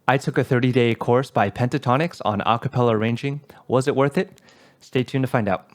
I took a 30-day course by Pentatonix on acapella arranging. Was it worth it? Stay tuned to find out.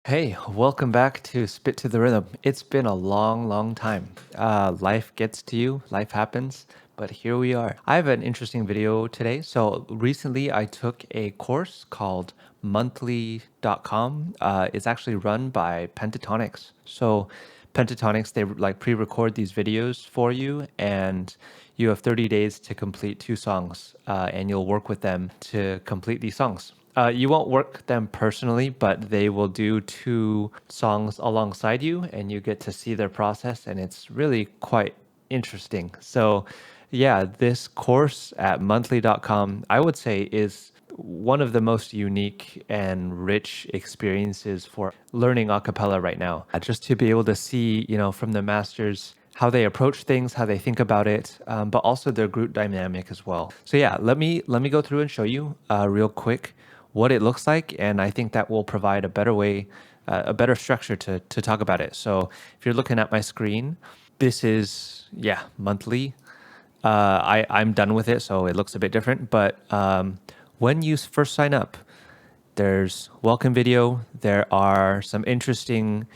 Hey, welcome back to Spit to the Rhythm. It's been a long time. Life gets to you, life happens, but here we are. I have an interesting video today. So recently I took a course called monthly.com. It's actually run by Pentatonix. So Pentatonix, they like pre-record these videos for you, and you have 30 days to complete 2 songs, and you'll work with them to complete these songs. You won't work them personally, but they will do 2 songs alongside you, and you get to see their process, and it's really quite interesting. So, yeah, this course at monthly.com, I would say, is one of the most unique and rich experiences for learning a cappella right now. Just to be able to see, from the masters how they approach things, how they think about it, but also their group dynamic as well. So yeah, let me go through and show you real quick what it looks like, and I think that will provide a better way, a better structure to talk about it. So if you're looking at my screen, this is monthly. I'm done with it, so it looks a bit different. But when you first sign up, there's welcome video. There are some interesting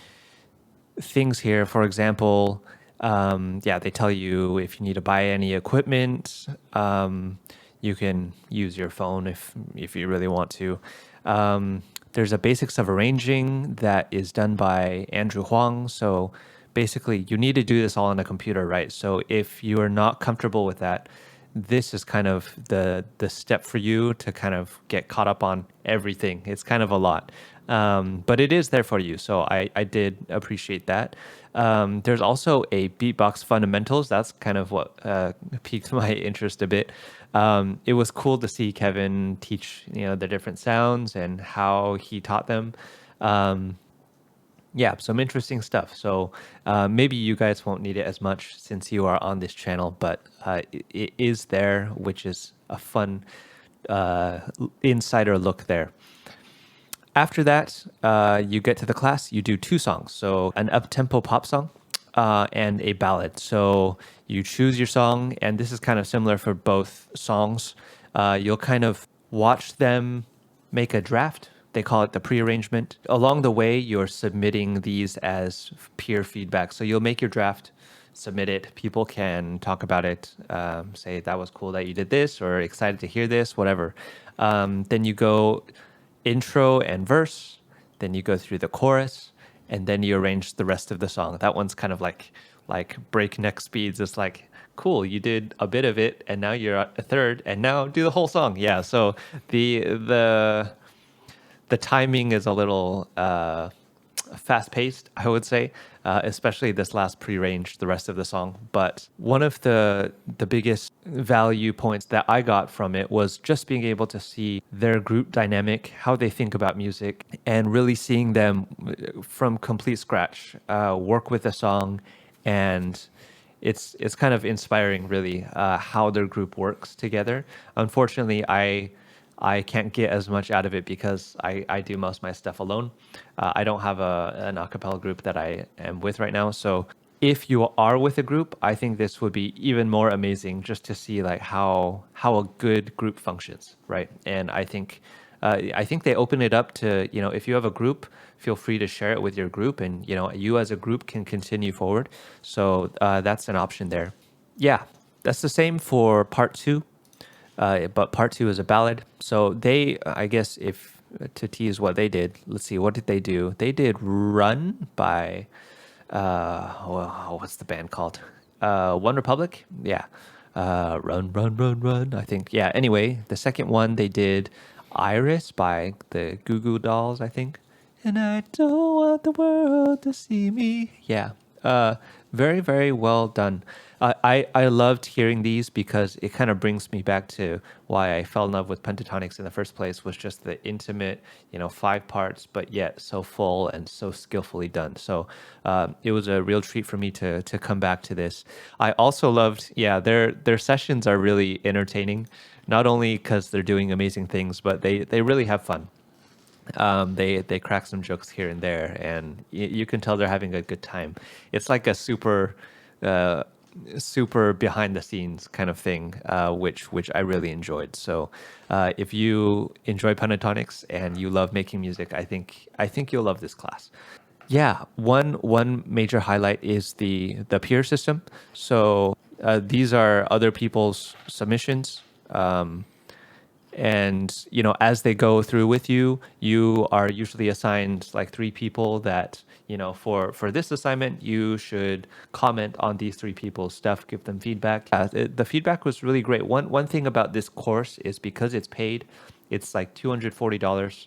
things here. For example, they tell you if you need to buy any equipment. You can use your phone if you really want to. There's a basics of arranging that is done by Andrew Huang. So basically, you need to do this all on a computer, right? So if you are not comfortable with that, this is kind of the step for you to kind of get caught up on everything. It's kind of a lot, but it is there for you. So I did appreciate that. There's also a beatbox fundamentals. That's kind of what piqued my interest a bit. It was cool to see Kevin teach, the different sounds and how he taught them. Some interesting stuff. So maybe you guys won't need it as much since you are on this channel, but it is there, which is a fun insider look there. After that, you get to the class, you do 2 songs. So an up-tempo pop song and a ballad. So you choose your song, and this is kind of similar for both songs. You'll kind of watch them make a draft. They call it the pre-arrangement. Along the way, you're submitting these as peer feedback. So you'll make your draft, submit it. People can talk about it, say that was cool that you did this, or excited to hear this, whatever. Then you go intro and verse, then you go through the chorus, and then you arrange the rest of the song. That one's kind of like breakneck speeds. It's like, cool, you did a bit of it, and now you're at a third, and now do the whole song. Yeah, so the timing is a little fast-paced, I would say, especially this last pre-arranged, the rest of the song. But one of the biggest value points that I got from it was just being able to see their group dynamic, how they think about music, and really seeing them from complete scratch work with a song. And it's kind of inspiring, really, how their group works together. Unfortunately, I can't get as much out of it because I do most of my stuff alone. I don't have an a cappella group that I am with right now. So if you are with a group, I think this would be even more amazing just to see like how a good group functions, right? And I think they open it up to, if you have a group, feel free to share it with your group, and you as a group can continue forward. So that's an option there. Yeah, that's the same for part 2. But part 2 is a ballad. So they, I guess, if to tease what they did, let's see, what did they do? They did Run by, what's the band called? One Republic? Yeah. Run, run, run, run, I think. Yeah, anyway, the second one, they did Iris by the Goo Goo Dolls, I think. And I don't want the world to see me. Yeah. Very, very well done. I loved hearing these because it kind of brings me back to why I fell in love with Pentatonix in the first place, was just the intimate, 5 parts, but yet so full and so skillfully done. So it was a real treat for me to come back to this. I also loved, their sessions are really entertaining, not only because they're doing amazing things, but they really have fun. They crack some jokes here and there, and you can tell they're having a good time. It's like a super super behind the scenes kind of thing, which I really enjoyed. So if you enjoy Pentatonix and you love making music, I think you'll love this class. Yeah, one major highlight is the peer system. So these are other people's submissions. And as they go through with you, you are usually assigned like three people that for this assignment you should comment on these three people's stuff, give them feedback. The feedback was really great. One thing about this course is because it's paid, it's like $240,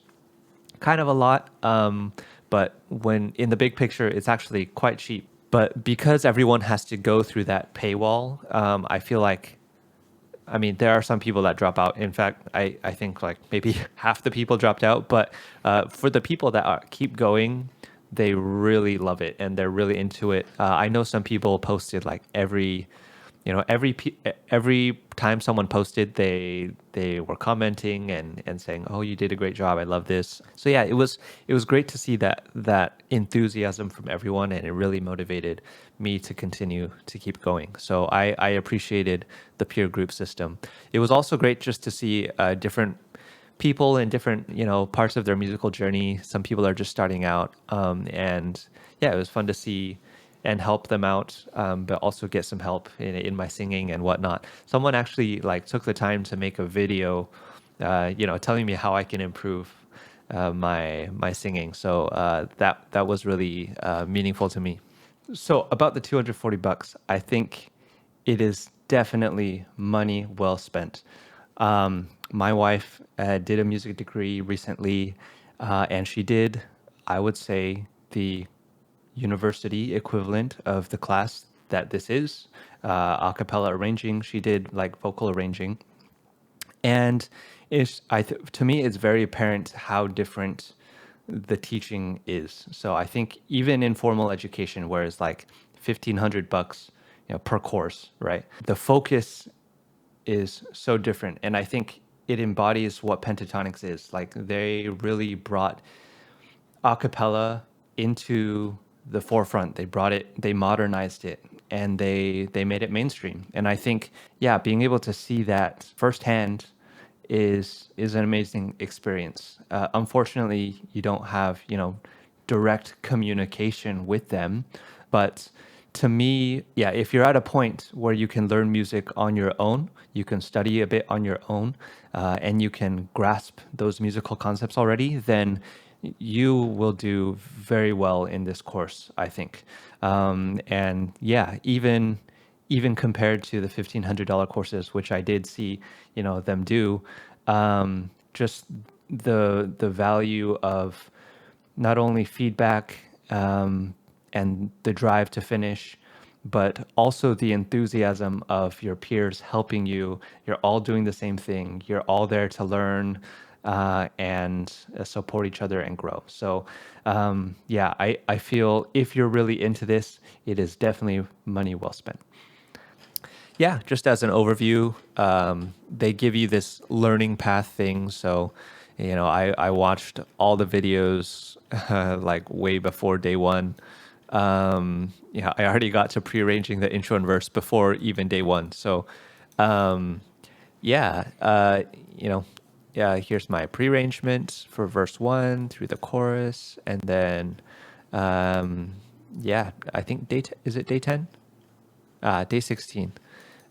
kind of a lot, but when in the big picture it's actually quite cheap. But because everyone has to go through that paywall, I feel like, I mean, there are some people that drop out. In fact, I think like maybe half the people dropped out. But for the people that keep going, they really love it and they're really into it. I know some people posted like every time someone posted, they were commenting and saying, "Oh, you did a great job. I love this." So yeah, it was great to see that enthusiasm from everyone, and it really motivated me to continue to keep going. So I appreciated the peer group system. It was also great just to see different people in different parts of their musical journey. Some people are just starting out, and yeah, it was fun to see and help them out, but also get some help in my singing and whatnot. Someone actually like took the time to make a video, telling me how I can improve my singing. So that was really meaningful to me. So about the $240, I think it is definitely money well spent. My wife did a music degree recently, and she did, I would say, the university equivalent of the class that this is, a cappella arranging. She did like vocal arranging, and to me it's very apparent how different the teaching is. So I think even in formal education, where it's like $1,500 per course, right? The focus is so different, and I think it embodies what Pentatonix is. Like they really brought a cappella into the forefront. They brought it, they modernized it, and they made it mainstream. And I think, yeah, being able to see that firsthand is an amazing experience. Unfortunately, you don't have direct communication with them, but to me, yeah, if you're at a point where you can learn music on your own, you can study a bit on your own, and you can grasp those musical concepts already, then you will do very well in this course, I think. And yeah, even compared to the $1,500 courses, which I did see, them do, just the value of not only feedback, and the drive to finish, but also the enthusiasm of your peers helping you. You're all doing the same thing. You're all there to learn, and support each other and grow. So, yeah, I feel if you're really into this, it is definitely money well spent. Yeah, just as an overview, they give you this learning path thing. So, I watched all the videos like way before day one. Yeah, I already got to prearranging the intro and verse before even day one. So, um, yeah, yeah, here's my prearrangement for verse one through the chorus, and then, um, yeah, I think is it day 10? Day 16.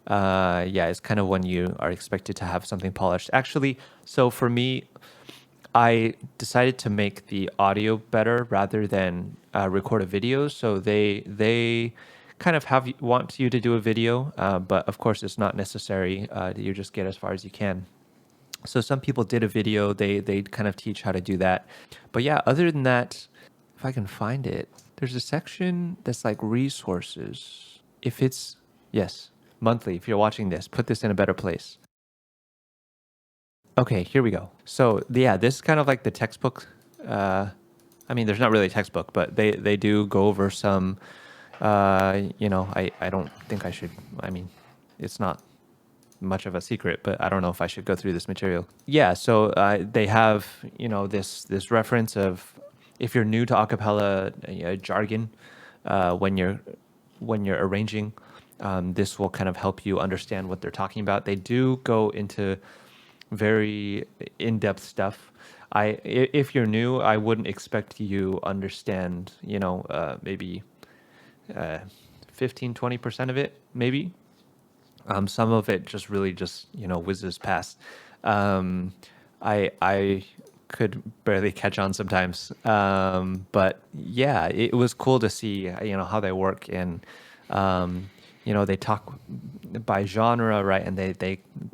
Yeah, it's kind of when you are expected to have something polished. Actually, so for me, I decided to make the audio better rather than record a video. So they kind of want you to do a video, but of course it's not necessary. You just get as far as you can. So some people did a video. They kind of teach how to do that. But yeah, other than that, if I can find it, there's a section that's like resources. If it's yes, monthly. If you're watching this, put this in a better place. Okay, here we go. So yeah, this is kind of like the textbook. I mean, there's not really a textbook, but they do go over some. I don't think I should. I mean, it's not much of a secret, but I don't know if I should go through this material. Yeah, so they have this reference of if you're new to acapella jargon, when you're arranging, This will kind of help you understand what they're talking about. They do go into very in-depth stuff. If you're new, I wouldn't expect you understand, maybe uh, 15, 20% of it, maybe. Some of it just really just whizzes past. Um, I could barely catch on sometimes, but yeah, it was cool to see how they work, and they talk by genre, right? And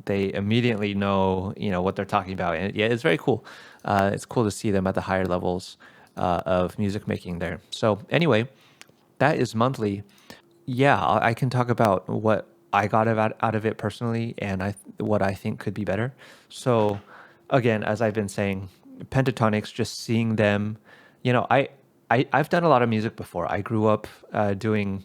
they immediately know what they're talking about, and yeah, it's very cool. It's cool to see them at the higher levels of music making there. So anyway, that is monthly. Yeah, I can talk about what I got out of it personally, and what I think could be better. So, again, as I've been saying, Pentatonix, just seeing them, I've done a lot of music before. I grew up doing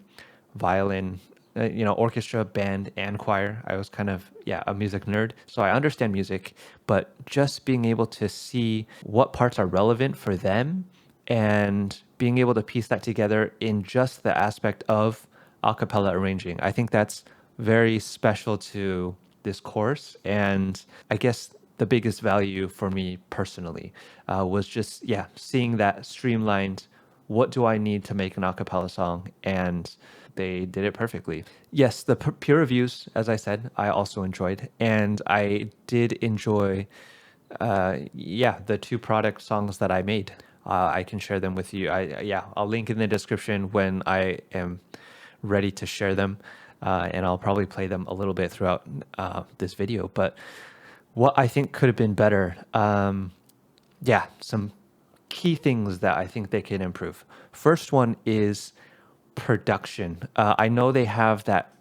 violin, orchestra, band, and choir. I was kind of, yeah, a music nerd, so I understand music, but just being able to see what parts are relevant for them and being able to piece that together in just the aspect of a cappella arranging. I think that's very special to this course. And I guess the biggest value for me personally was just, yeah, seeing that streamlined, what do I need to make an a cappella song? And they did it perfectly. Yes, the peer reviews, as I said, I also enjoyed. And I did enjoy yeah, the two product songs that I made. I can share them with you. Yeah, I'll link in the description when I am ready to share them, and I'll probably play them a little bit throughout this video. But what I think could have been better, yeah, some key things that I think they can improve. First one is production. I know they have that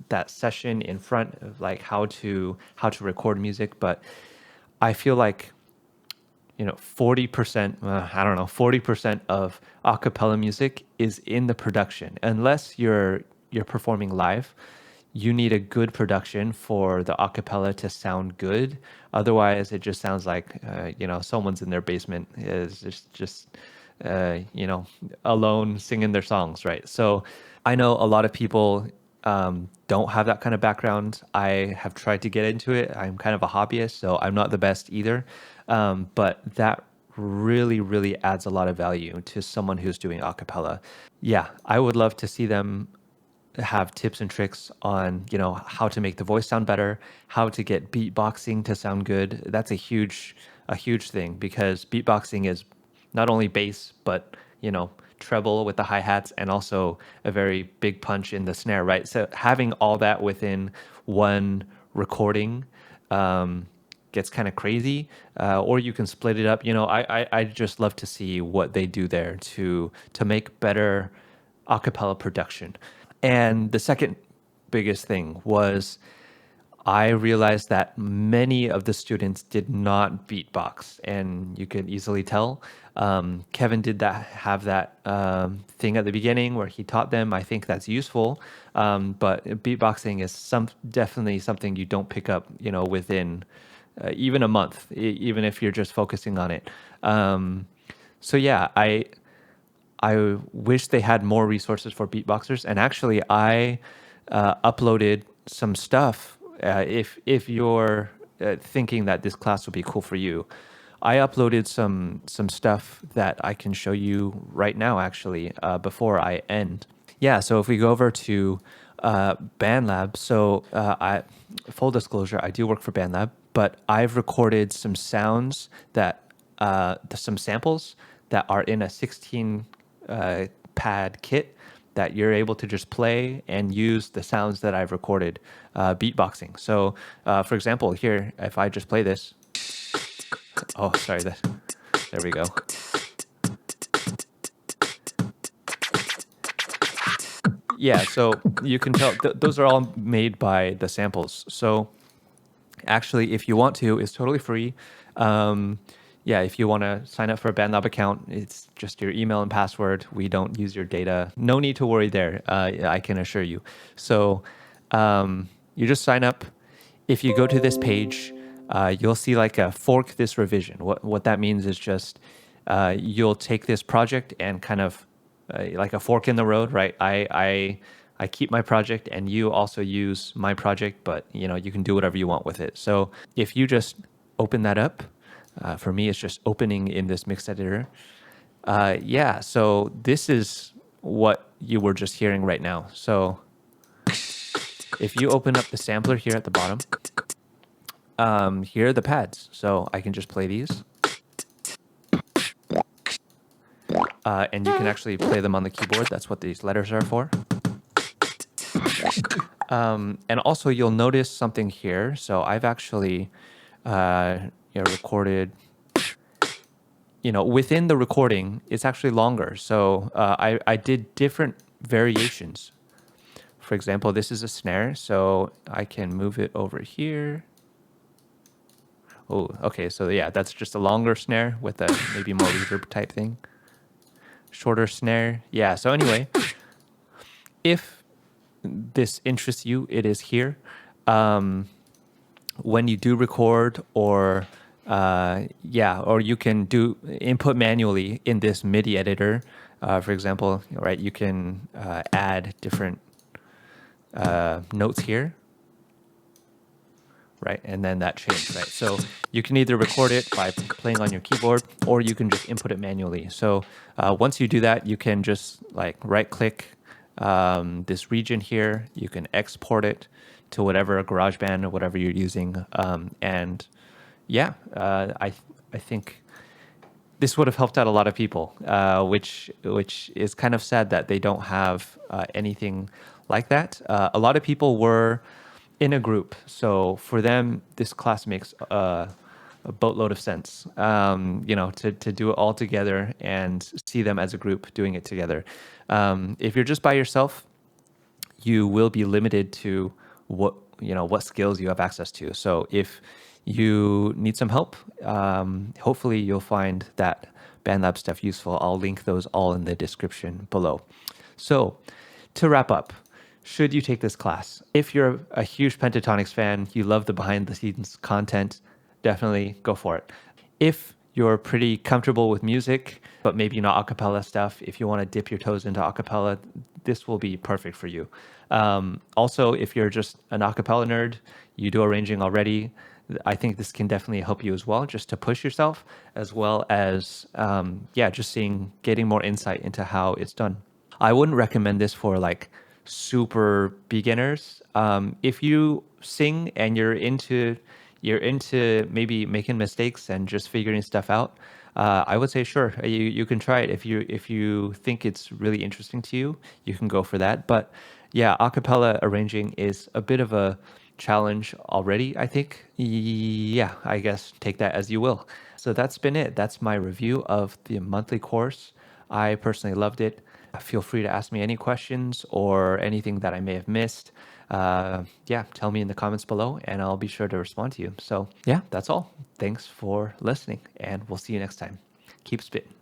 that session in front of like how to record music, but I feel like 40%, I don't know, 40% of a cappella music is in the production. Unless you're performing live, you need a good production for the a cappella to sound good. Otherwise, it just sounds like someone's in their basement is just alone singing their songs, right? So I know a lot of people don't have that kind of background. I have tried to get into it. I'm kind of a hobbyist, so I'm not the best either. But that really, really adds a lot of value to someone who's doing a cappella. Yeah, I would love to see them have tips and tricks on how to make the voice sound better, how to get beatboxing to sound good. That's a huge thing, because beatboxing is not only bass but treble with the hi-hats, and also a very big punch in the snare, right? So having all that within one recording gets kind of crazy, or you can split it up. I just love to see what they do there to make better a cappella production. And the second biggest thing was I realized that many of the students did not beatbox, and you could easily tell. Kevin did have that thing at the beginning where he taught them. I think that's useful, but beatboxing is definitely something you don't pick up, within even a month, even if you're just focusing on it. So yeah, I wish they had more resources for beatboxers. And actually, I uploaded some stuff. If you're thinking that this class would be cool for you, I uploaded some stuff that I can show you right now, actually, before I end. Yeah, so if we go over to BandLab, so full disclosure, I do work for BandLab, but I've recorded some sounds some samples that are in a 16 pad kit that you're able to just play and use the sounds that I've recorded beatboxing. So, for example, here, if I just play this, oh, sorry, there we go. Yeah, so you can tell those are all made by the samples. So actually, if you want to, it's totally free. Yeah, if you want to sign up for a BandLab account, it's just your email and password. We don't use your data. No need to worry there, I can assure you. So you just sign up. If you go to this page, you'll see like a fork this revision. What that means is just you'll take this project and kind of like a fork in the road, right? I keep my project and you also use my project, but you can do whatever you want with it. So if you just open that up, for me, it's just opening in this mix editor. Yeah, so this is what you were just hearing right now. So if you open up the sampler here at the bottom, here are the pads. So I can just play these. And you can actually play them on the keyboard. That's what these letters are for. And also you'll notice something here. So I've actually recorded, within the recording, it's actually longer. So I did different variations. For example, this is a snare, so I can move it over here. Oh, okay, so yeah, that's just a longer snare with a maybe more reverb type thing. Shorter snare. Yeah, so anyway, if this interests you, it is here. When you do record or or you can do input manually in this MIDI editor. For example, right, you can add different notes here, right? And then that changed, right? So you can either record it by playing on your keyboard or you can just input it manually. So once you do that, you can just like right click this region here. You can export it to whatever GarageBand or whatever you're using. And yeah, I think this would have helped out a lot of people, which is kind of sad that they don't have anything like that. A lot of people were in a group, so for them, this class makes a boatload of sense. To do it all together and see them as a group doing it together. If you're just by yourself, you will be limited to what skills you have access to. So if you need some help, hopefully you'll find that BandLab stuff useful. I'll link those all in the description below. So to wrap up, should you take this class? If you're a huge Pentatonix fan, you love the behind the scenes content, definitely go for it. If you're pretty comfortable with music, but maybe not acapella stuff, if you want to dip your toes into acapella, this will be perfect for you. Also, if you're just an acapella nerd, you do arranging already, I think this can definitely help you as well, just to push yourself, as well as, just getting more insight into how it's done. I wouldn't recommend this for like super beginners. If you sing and you're into maybe making mistakes and just figuring stuff out, I would say sure, you can try it. If you think it's really interesting to you, you can go for that. But yeah, acapella arranging is a bit of a challenge already, I think. Yeah, I guess take that as you will. So that's been it. That's my review of the monthly course. I personally loved it. Feel free to ask me any questions or anything that I may have missed. Tell me in the comments below and I'll be sure to respond to you. So yeah, that's all. Thanks for listening and we'll see you next time. Keep spitting.